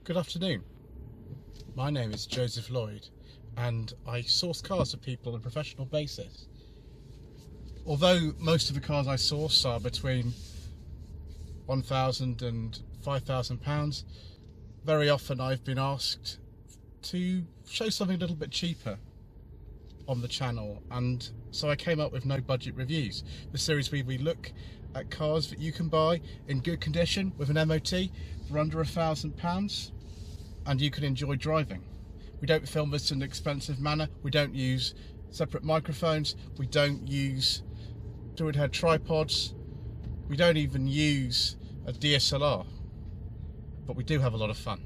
Good afternoon. My name is Joseph Lloyd and I source cars for people on a professional basis. Although most of the cars I source are between £1,000 and £5,000, very often I've been asked to show something a little bit cheaper on the channel, and so I came up with No Budget Reviews, the series where we look at cars that you can buy in good condition with an MOT for under £1,000 and you can enjoy driving. We don't film this in an expensive manner, we don't use separate microphones, we don't use fluid head tripods, we don't even use a DSLR, but we do have a lot of fun.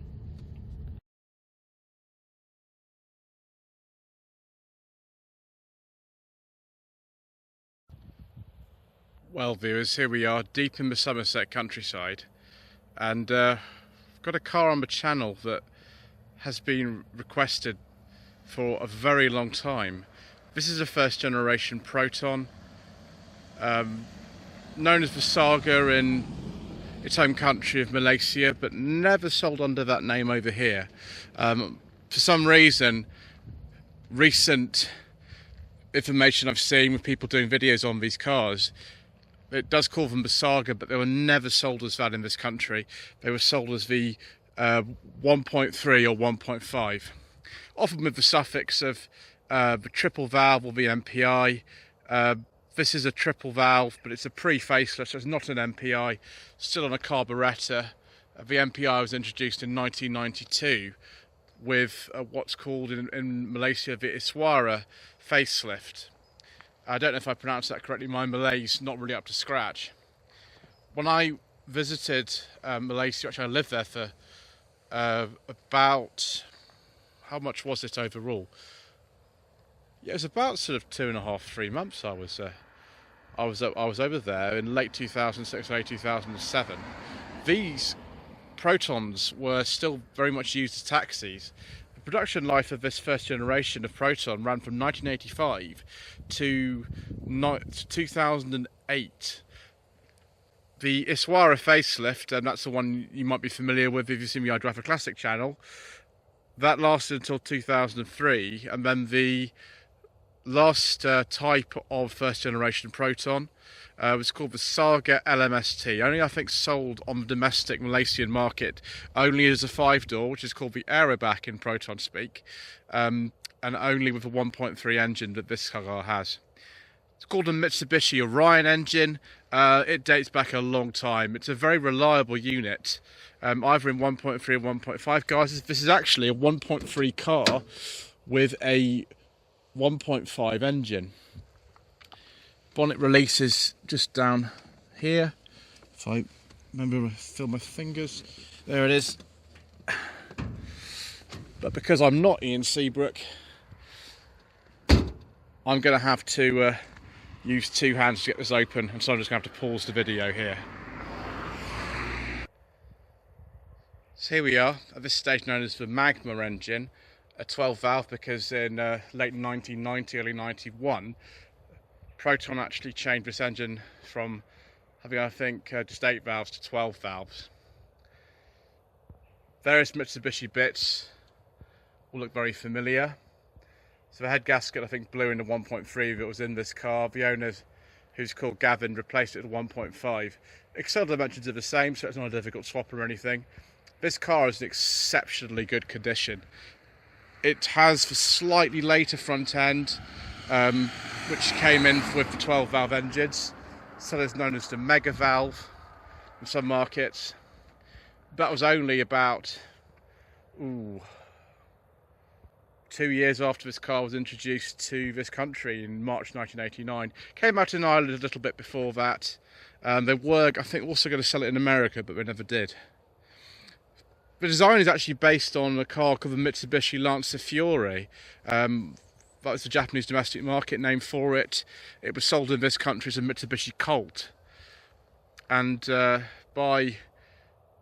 Well viewers, here we are deep in the Somerset countryside, and I've got a car on the channel that has been requested for a very long time. This is a first generation Proton, known as the Saga in its home country of Malaysia, but never sold under that name over here. For some reason, recent information I've seen with people doing videos on these cars, it does call them the Saga, but they were never sold as that in this country. They were sold as the 1.3 or 1.5, often with the suffix of the triple valve or the MPI. This is a triple valve, but it's a pre-facelift, so it's not an MPI, still on a carburettor. The MPI was introduced in 1992 with what's called in Malaysia the Iswara facelift. I don't know if I pronounced that correctly, my Malay's not really up to scratch. When I visited Malaysia, actually I lived there for about, how much was it overall? Yeah, it was about sort of 2.5, 3 months I was over there in late 2006, late 2007. These Protons were still very much used as taxis. The production life of this first generation of Proton ran from 1985 to 2008. The Iswara facelift, and that's the one you might be familiar with if you've seen the I Drive a Classic channel, that lasted until 2003, and then the last type of first generation Proton was called the Saga LMST, only I think sold on the domestic Malaysian market only as a 5-door, which is called the Aerobac in Proton speak, and only with a 1.3 engine that this car has. It's called a Mitsubishi Orion engine. It dates back a long time. It's a very reliable unit, either in 1.3 or 1.5 cars. This is actually a 1.3 car with a 1.5 engine. Bonnet release is just down here. If I remember to feel my fingers, there it is. But because I'm not Ian Seabrook, I'm going to have to use 2 hands to get this open, and so I'm just going to have to pause the video here. So here we are at this stage known as the Magma engine, a 12 valve, because in late 1990, early 91, Proton actually changed this engine from having, I think, just 8 valves to 12 valves. Various Mitsubishi bits all look very familiar. So the head gasket, I think, blew in the 1.3 that was in this car. The owner, who's called Gavin, replaced it with 1.5. External dimensions are the same, so it's not a difficult swap or anything. This car is in exceptionally good condition. It has the slightly later front end, which came in with the 12 valve engines. So it's known as the Megavalve in some markets. That was only about 2 years after this car was introduced to this country in March 1989. Came out in Ireland a little bit before that. They were, I think, also going to sell it in America, but they never did. The design is actually based on a car called the Mitsubishi Lancer Fiore. That was the Japanese domestic market name for it. It was sold in this country as a Mitsubishi Colt. And by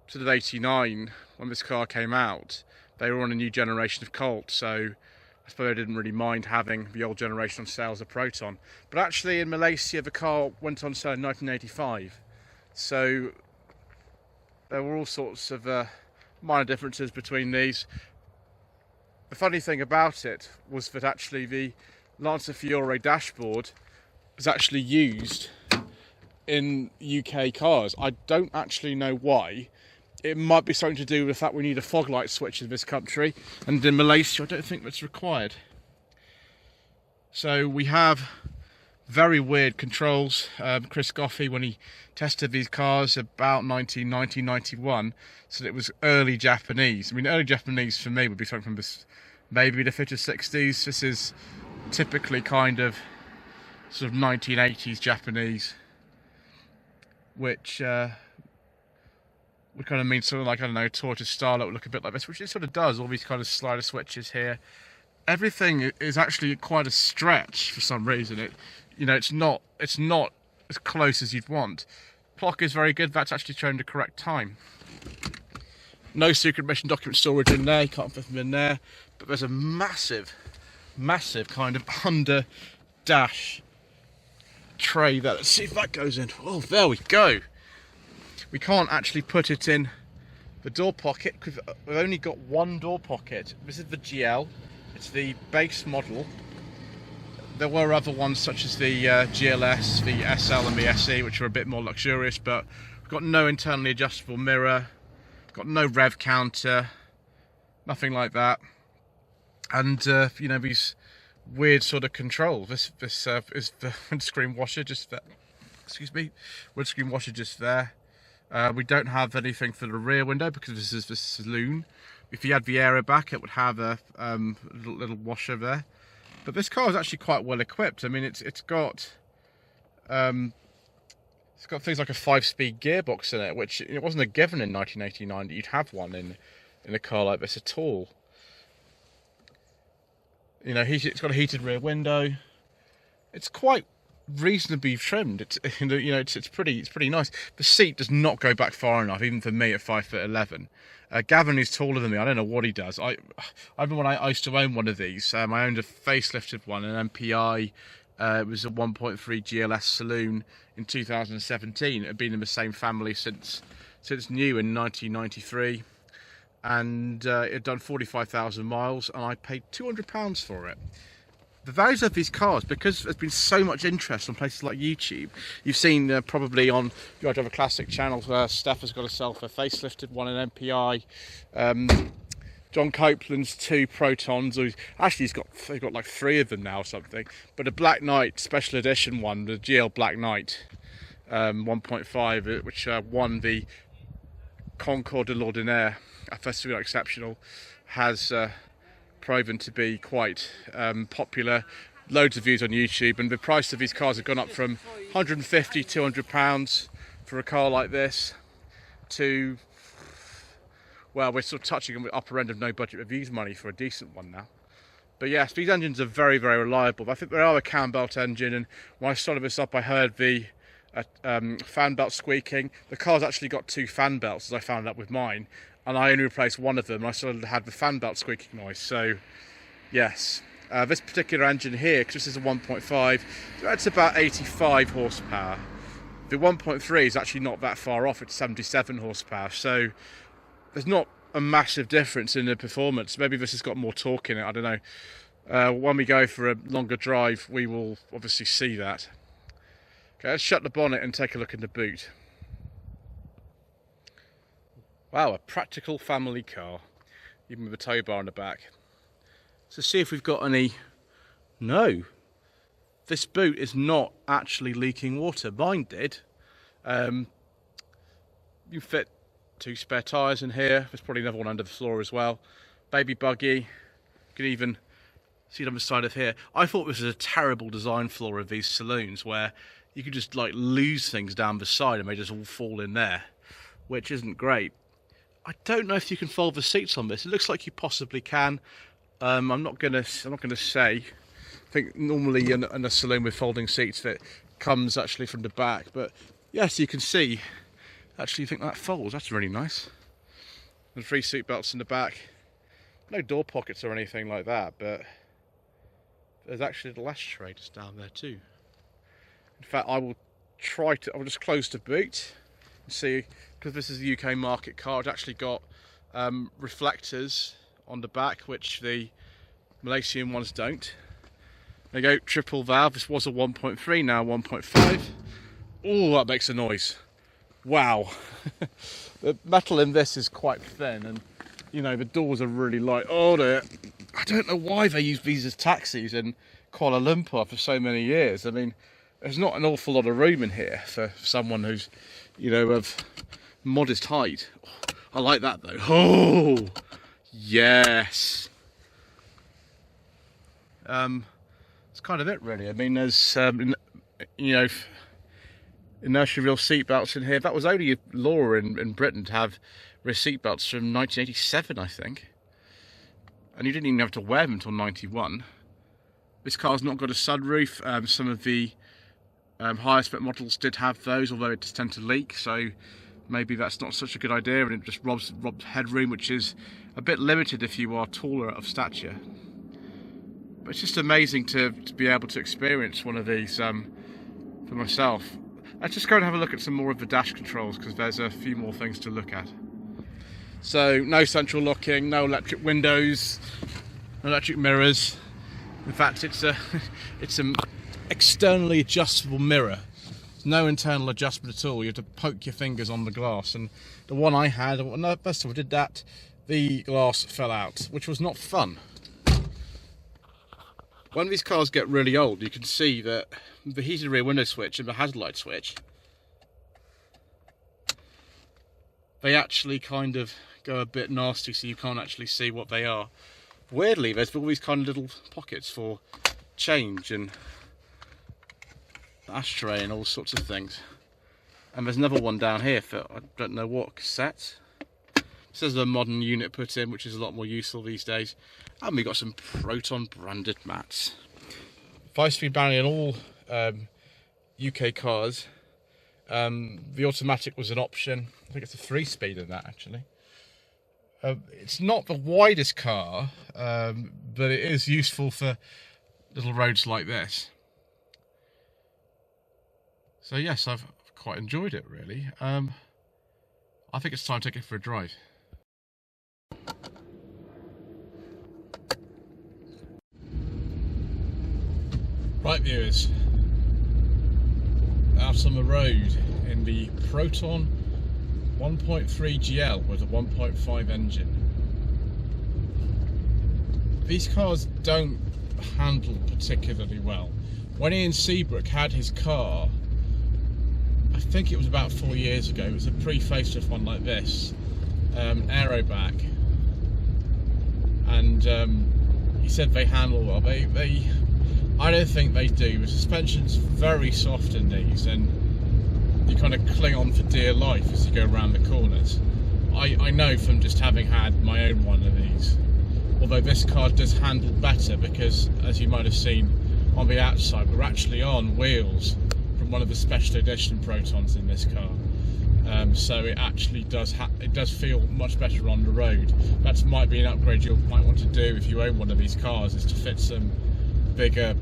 sort of 89, when this car came out, they were on a new generation of Colt, so I suppose I didn't really mind having the old generation on sale as a Proton. But actually in Malaysia the car went on sale in 1985, so there were all sorts of minor differences between these. The funny thing about it was that actually the Lancer Fiore dashboard is actually used in UK cars. I don't actually know why. It might be something to do with the fact we need a fog light switch in this country, and in Malaysia I don't think that's required. So we have very weird controls. Chris Goffey, when he tested these cars about 1990-91, said it was early Japanese. I mean, early Japanese for me would be something from this, maybe the 50s, 60s. This is typically kind of sort of 1980s Japanese, which would kind of mean something like, I don't know, tortoise style that would look a bit like this, which it sort of does. All these kind of slider switches here. Everything is actually quite a stretch for some reason. It's not as close as you'd want. Clock is very good. That's actually showing the correct time. No secret mission document storage in there. You can't fit them in there. But there's a massive kind of under dash tray there. Let's see if that goes in. Oh, there we go. We can't actually put it in the door pocket because we've only got one door pocket. This is the GL. It's the base model. There were other ones such as the GLS, the SL and the SE, which are a bit more luxurious, but we've got no internally adjustable mirror, got no rev counter, nothing like that. And these weird sort of controls. This is the windscreen washer just there. Excuse me, windscreen washer just there. We don't have anything for the rear window because this is the saloon. If you had the aero back, it would have a little washer there. But this car is actually quite well equipped. I mean, it's got things like a 5-speed gearbox in it, which it wasn't a given in 1989 that you'd have one in a car like this at all. It's got a heated rear window. It's quite reasonably trimmed. It's pretty nice. The seat does not go back far enough, even for me at 5'11". Gavin is taller than me. I don't know what he does. I remember when I used to own one of these. I owned a facelifted one, an MPI. It was a 1.3 GLS Saloon in 2017. It had been in the same family since new in 1993, and it had done 45,000 miles, and I paid £200 for it. The values of these cars, because there's been so much interest on places like YouTube, you've seen probably on your Driver Classic channel, Steph has got herself a facelifted one, an MPI. John Copeland's 2 Protons, actually they've got like 3 of them now or something, but a Black Knight special edition one, the GL Black Knight 1.5, which won the Concours de l'Ordinaire, a festival exceptional, has proven to be quite popular. Loads of views on YouTube, and the price of these cars have gone up from £150, £200 for a car like this to, well, we're sort of touching on the upper end of no budget reviews money for a decent one now. But yes, these engines are very, very reliable. I think they are a cam belt engine, and when I started this up I heard the fan belt squeaking. The car's actually got 2 fan belts, as I found out with mine, and I only replaced one of them, and I sort of had the fan belt squeaking noise. So yes, this particular engine here, because this is a 1.5, it's about 85 horsepower. The 1.3 is actually not that far off, it's 77 horsepower, so there's not a massive difference in the performance. Maybe this has got more torque in it, I don't know. When we go for a longer drive, we will obviously see that. Okay, let's shut the bonnet and take a look in the boot. Wow, a practical family car, even with a tow bar on the back. So see if we've got any. No, this boot is not actually leaking water. Mine did. You fit 2 spare tyres in here. There's probably another one under the floor as well. Baby buggy. You can even see it on the side of here. I thought this was a terrible design flaw of these saloons, where you could just like lose things down the side and they just all fall in there, which isn't great. I don't know if you can fold the seats on this. It looks like you possibly can. I'm not gonna say. I think normally in a saloon with folding seats that comes actually from the back, but yes, you can see. Actually, you think that folds. That's really nice. And 3 seat belts in the back. No door pockets or anything like that, but there's actually a little ashtray just down there too. In fact, I'll just close the boot and see, because this is a UK market car. It's actually got reflectors on the back, which the Malaysian ones don't. There you go, triple valve. This was a 1.3, now 1.5. Oh, that makes a noise. Wow. The metal in this is quite thin, and you know, the doors are really light. Oh dear. I don't know why they use these as taxis in Kuala Lumpur for so many years. I mean, there's not an awful lot of room in here for someone who's, you know, of modest height. I like that though. Oh, yes. It's kind of it really. I mean, there's, you know, inertial wheel seat belts in here. That was only a law in Britain to have rear seat belts from 1987, I think. And you didn't even have to wear them until 91. This car's not got a sunroof. Some of the higher spec models did have those, although it does tend to leak, so maybe that's not such a good idea, and it just robs headroom, which is a bit limited if you are taller of stature. But it's just amazing to be able to experience one of these for myself. Let's just go and have a look at some more of the dash controls, because there's a few more things to look at. So, no central locking, no electric windows, no electric mirrors. In fact, it's an externally adjustable mirror. There's no internal adjustment at all. You have to poke your fingers on the glass. And the one I had, when I first time I did that, the glass fell out, which was not fun. When these cars get really old, you can see that the heated rear window switch and the hazard light switch, they actually kind of go a bit nasty, so you can't actually see what they are. Weirdly, there's all these kind of little pockets for change and ashtray and all sorts of things. And there's another one down here for, I don't know what, cassette. This is a modern unit put in, which is a lot more useful these days. And we've got some Proton branded mats. 5-speed manual in all UK cars. The automatic was an option. I think it's a 3-speed in that, actually. It's not the widest car, but it is useful for little roads like this. So yes, I've quite enjoyed it really. I think it's time to take it for a drive. Right viewers, out on the road in the Proton 1.3 GL with a 1.5 engine. These cars don't handle particularly well. When Ian Seabrook had his car, I think it was about 4 years ago, it was a pre-facelift one like this, aeroback, and he said they handle well. I don't think they do. The suspension's very soft in these, and you kind of cling on for dear life as you go around the corners. I know from just having had my own one of these, although this car does handle better because, as you might have seen on the outside, we're actually on wheels from one of the special edition Protons in this car. So it actually does feel much better on the road. That might be an upgrade you might want to do if you own one of these cars, is to fit some bigger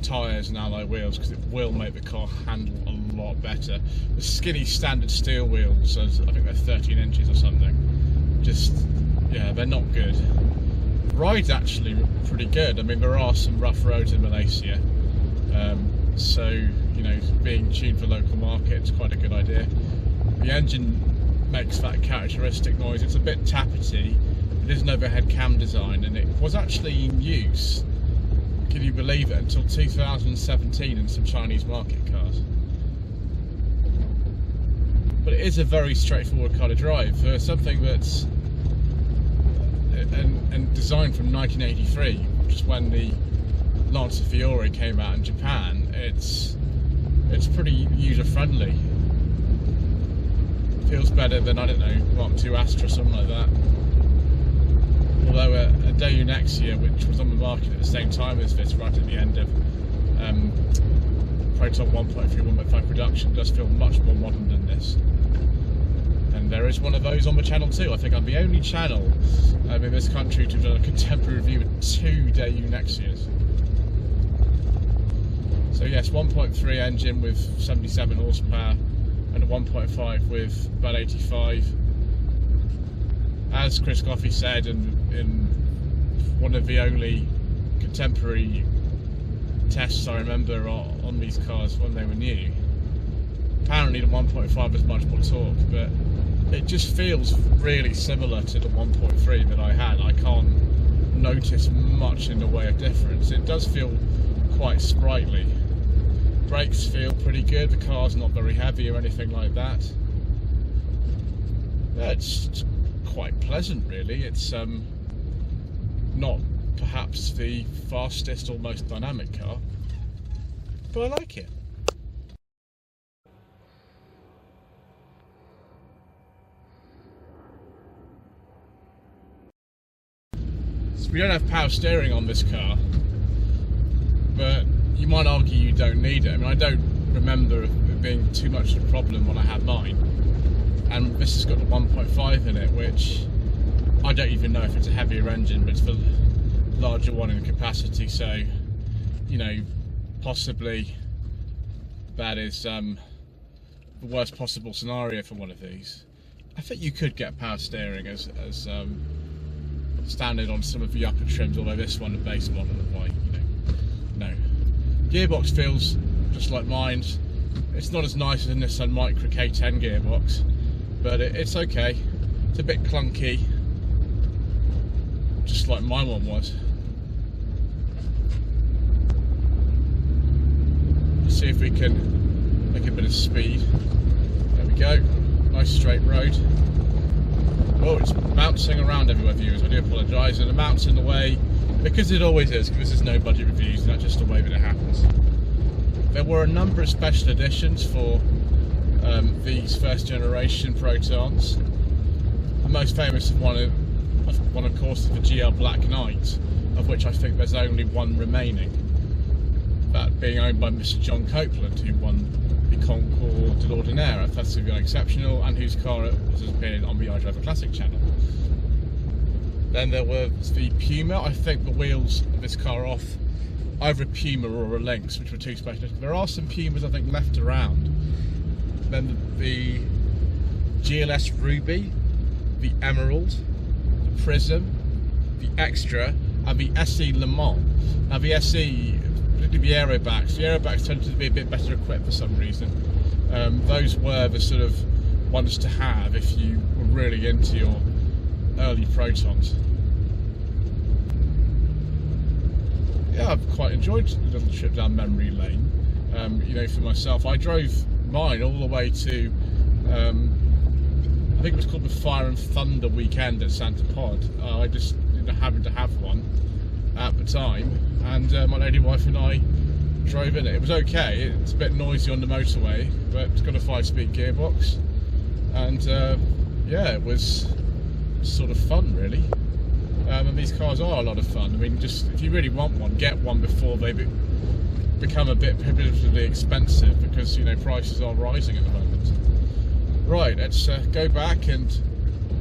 tyres and alloy wheels, because it will make the car handle a lot better. The skinny standard steel wheels, I think they're 13 inches or something, just, yeah, they're not good. The ride's actually pretty good. I mean, there are some rough roads in Malaysia, so, you know, being tuned for local markets, quite a good idea. The engine makes that characteristic noise. It's a bit tappety. It is an overhead cam design, and it was actually in use, can you believe it, until 2017 in some Chinese market cars. But it is a very straightforward car to drive for something that's and designed from 1983, which is when the Lancer Fiore came out in Japan. It's pretty user friendly. Feels better than, I don't know, Mark II Astra or something like that. Although a Daewoo Nexia, which was on the market at the same time as this, right at the end of Proton 1.3, 1.5 production, does feel much more modern than this. And there is one of those on the channel too. I think I'm the only channel in this country to have done a contemporary review of 2 Daewoo Nexias. So yes, 1.3 engine with 77 horsepower and a 1.5 with about 85. as Chris Coffey said in one of the only contemporary tests I remember on these cars when they were new, apparently the 1.5 has much more torque, but it just feels really similar to the 1.3 that I had. I can't notice much in the way of difference. It does feel quite sprightly. Brakes feel pretty good, the car's not very heavy or anything like that. Yeah, it's quite pleasant really. It's not perhaps the fastest or most dynamic car, but I like it. So we don't have power steering on this car, but you might argue you don't need it. I mean, I don't remember it being too much of a problem when I had mine, and this has got the 1.5 in it, which I don't even know if it's a heavier engine, but it's the larger one in capacity, so you know, possibly that is the worst possible scenario for one of these. I think you could get power steering as standard on some of the upper trims, although this one, the base model, why, you know, no. Gearbox feels just like mine. It's not as nice as a Nissan Micra K10 gearbox, but it's okay. It's a bit clunky, just like my one was. Let's see if we can make a bit of speed. There we go. Nice straight road. Oh, it's bouncing around everywhere, viewers. I do apologise. And the mount's in the way, because it always is, because there's no budget reviews, and that's just the way that it happens. There were a number of special editions for these first generation Protons. The most famous one, of course, is the GL Black Knight, of which I think there's only one remaining. That being owned by Mr. John Copeland, who won the Concours de l'Ordinaire at Festival Exceptional, and whose car has appeared on the iDriver Classic channel. Then there was the Puma. I think the wheels of this car are off either a Puma or a Lynx, which were two special. There are some Pumas, I think, left around. Then the GLS Ruby, the Emerald, the Prism, the Extra, and the SE Le Mans. Now the SE, particularly the aerobacks tended to be a bit better equipped for some reason. Those were the sort of ones to have if you were really into your early Protons. Yeah, I've quite enjoyed the little trip down memory lane. You know, for myself, I drove mine all the way to, I think it was called the Fire and Thunder weekend at Santa Pod. I just happened to have one at the time, and my lady wife and I drove in it. It was okay. It's a bit noisy on the motorway, but it's got a 5-speed gearbox, and yeah, it was sort of fun really. And these cars are a lot of fun. I mean, just if you really want one, get one before they become a bit prohibitively expensive, because you know, prices are rising at the moment. Right, let's go back and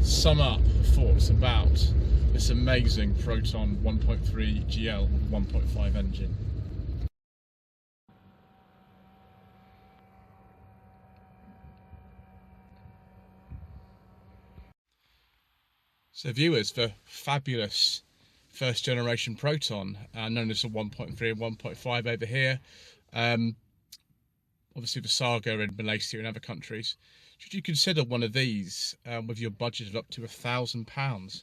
sum up thoughts about this amazing Proton 1.3 GL with a 1.5 engine. So viewers, the fabulous first generation Proton, known as the 1.3 and 1.5 over here, obviously the Saga in Malaysia and other countries, should you consider one of these with your budget of up to £1,000?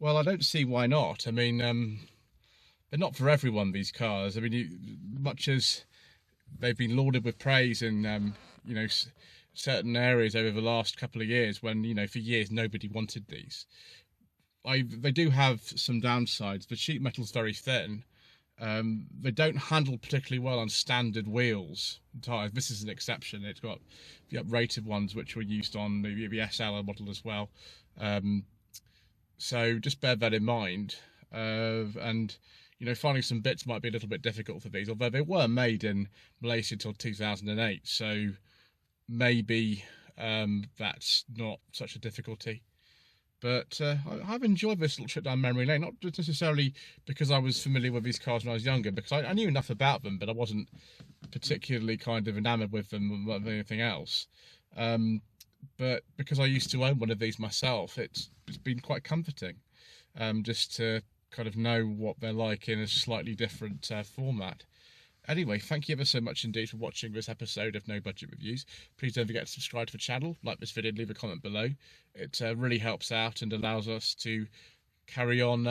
Well, I don't see why not. I mean, they're not for everyone, these cars. I mean, much as they've been lauded with praise in, you know, certain areas over the last couple of years, when, you know, for years nobody wanted these. They do have some downsides. The sheet metal's very thin. They don't handle particularly well on standard wheels. This is an exception. It's got the uprated ones, which were used on the SL model as well. So just bear that in mind. And you know, finding some bits might be a little bit difficult for these, although they were made in Malaysia until 2008. So maybe that's not such a difficulty. But I've enjoyed this little trip down memory lane, not necessarily because I was familiar with these cars when I was younger, because I knew enough about them, but I wasn't particularly kind of enamoured with them or anything else. but because I used to own one of these myself, it's been quite comforting, just to kind of know what they're like in a slightly different format. Anyway, thank you ever so much indeed for watching this episode of No Budget Reviews. Please don't forget to subscribe to the channel, like this video, leave a comment below. It really helps out and allows us to carry on,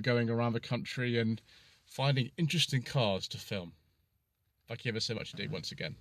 going around the country and finding interesting cars to film. Thank you ever so much indeed once again.